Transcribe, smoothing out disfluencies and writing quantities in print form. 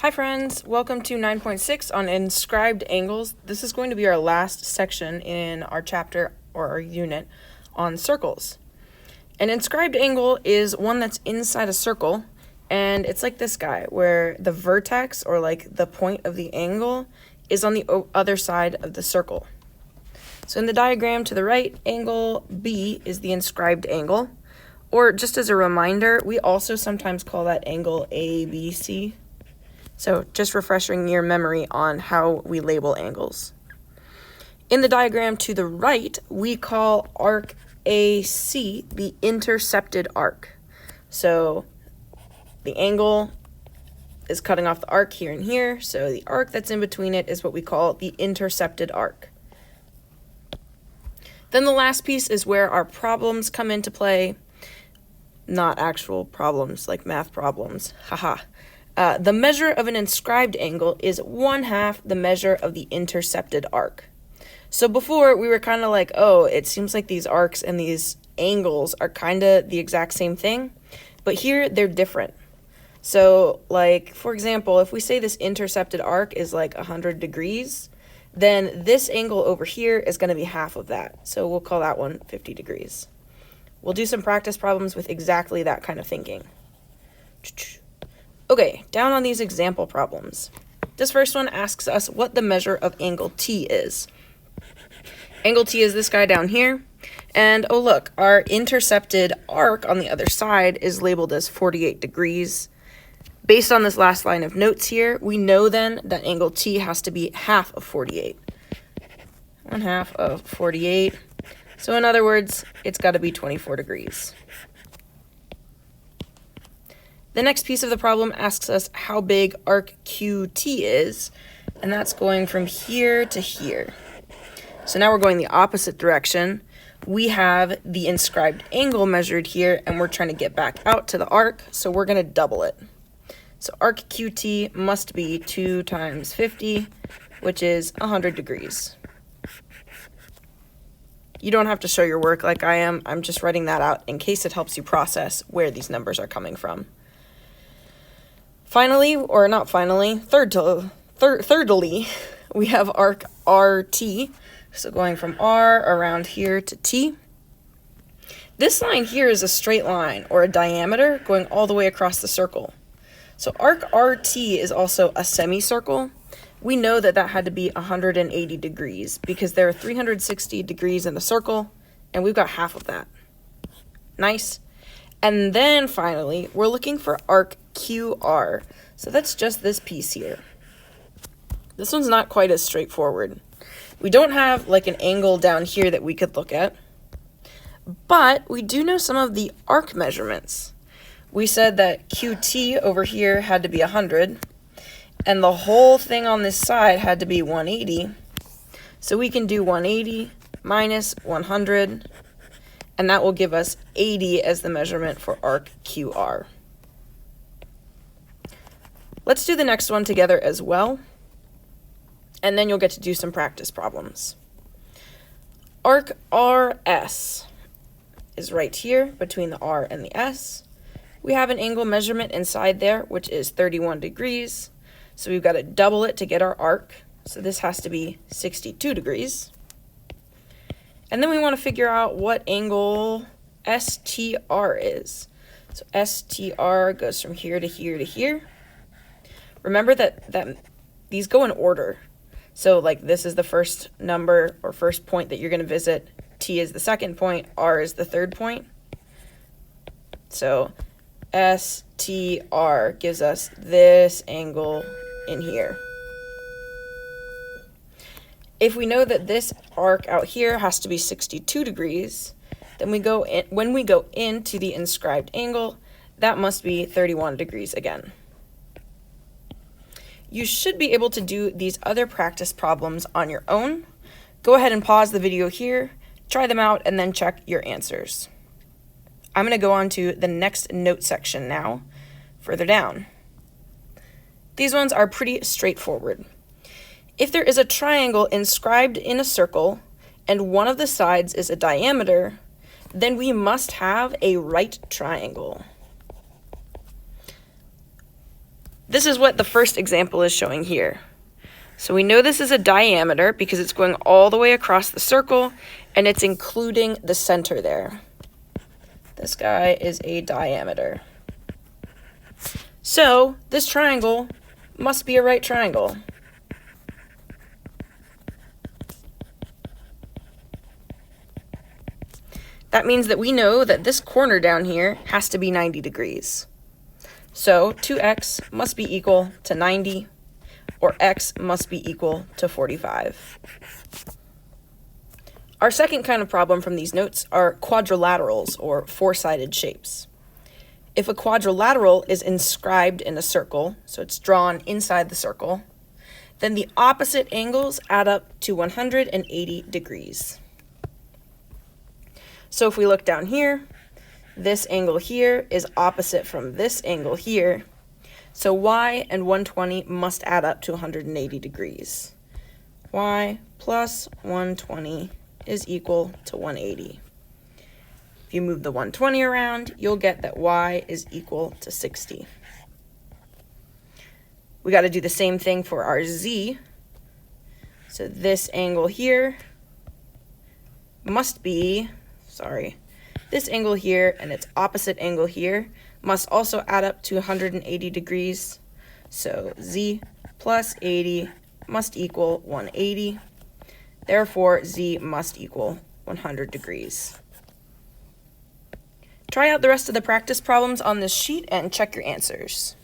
Hi friends, welcome to 9.6 on inscribed angles. This is going to be our last section in our chapter or our unit on circles. An inscribed angle is one that's inside a circle, and it's like this guy where the vertex or like the point of the angle is on the other side of the circle. So in the diagram to the right, angle B is the inscribed angle, or just as a reminder, we also sometimes call that angle ABC. So just refreshing your memory on how we label angles. In the diagram to the right, we call arc AC the intercepted arc. So the angle is cutting off the arc here and here, so the arc that's in between it is what we call the intercepted arc. Then the last piece is where our problems come into play. Not actual problems like math problems, haha. The measure of an inscribed angle is 1/2 the measure of the intercepted arc. So before, we were kind of like, oh, it seems like these arcs and these angles are kind of the exact same thing, but here they're different. So, like, for example, if we say this intercepted arc is like 100 degrees, then this angle over here is going to be half of that. So we'll call that one 50 degrees. We'll do some practice problems with exactly that kind of thinking. Okay, down on these example problems. This first one asks us what the measure of angle T is. Angle T is this guy down here. And oh look, our intercepted arc on the other side is labeled as 48 degrees. Based on this last line of notes here, we know then that angle T has to be half of 48. 1/2 of 48. So in other words, it's got to be 24 degrees. The next piece of the problem asks us how big arc QT is, and that's going from here to here. So now we're going the opposite direction. We have the inscribed angle measured here, and we're trying to get back out to the arc, so we're going to double it. So arc QT must be 2 times 50, which is 100 degrees. You don't have to show your work like I am. I'm just writing that out in case it helps you process where these numbers are coming from. Finally, or not finally, thirdly, we have arc RT, so going from R around here to T. This line here is a straight line, or a diameter, going all the way across the circle. So arc RT is also a semicircle. We know that that had to be 180 degrees, because there are 360 degrees in the circle, and we've got half of that. Nice. And then finally, we're looking for arc QR. So that's just this piece here. This one's not quite as straightforward. We don't have like an angle down here that we could look at, but we do know some of the arc measurements. We said that QT over here had to be 100, and the whole thing on this side had to be 180. So we can do 180 minus 100, and that will give us 80 as the measurement for arc QR. Let's do the next one together as well, and then you'll get to do some practice problems. Arc RS is right here between the R and the S. We have an angle measurement inside there, which is 31 degrees. So we've got to double it to get our arc. So this has to be 62 degrees. And then we want to figure out what angle STR is. So STR goes from here to here to here. Remember that these go in order. So like this is the first number or first point that you're going to visit. T is the second point. R is the third point. So STR gives us this angle in here. If we know that this arc out here has to be 62 degrees, then when we go into the inscribed angle, that must be 31 degrees again. You should be able to do these other practice problems on your own. Go ahead and pause the video here, try them out, and then check your answers. I'm going to go on to the next note section now, further down. These ones are pretty straightforward. If there is a triangle inscribed in a circle and one of the sides is a diameter, then we must have a right triangle. this is what the first example is showing here. So we know this is a diameter because it's going all the way across the circle and it's including the center there. This guy is a diameter. So this triangle must be a right triangle. That means that we know that this corner down here has to be 90 degrees. So 2x must be equal to 90, or x must be equal to 45. Our second kind of problem from these notes are quadrilaterals, or four-sided shapes. If a quadrilateral is inscribed in a circle, so it's drawn inside the circle, then the opposite angles add up to 180 degrees. So if we look down here, this angle here is opposite from this angle here. So y and 120 must add up to 180 degrees. Y plus 120 is equal to 180. If you move the 120 around, you'll get that y is equal to 60. We got to do the same thing for our z. So this angle here must be, this angle here and its opposite angle here must also add up to 180 degrees. So z plus 80 must equal 180. Therefore, z must equal 100 degrees. Try out the rest of the practice problems on this sheet and check your answers.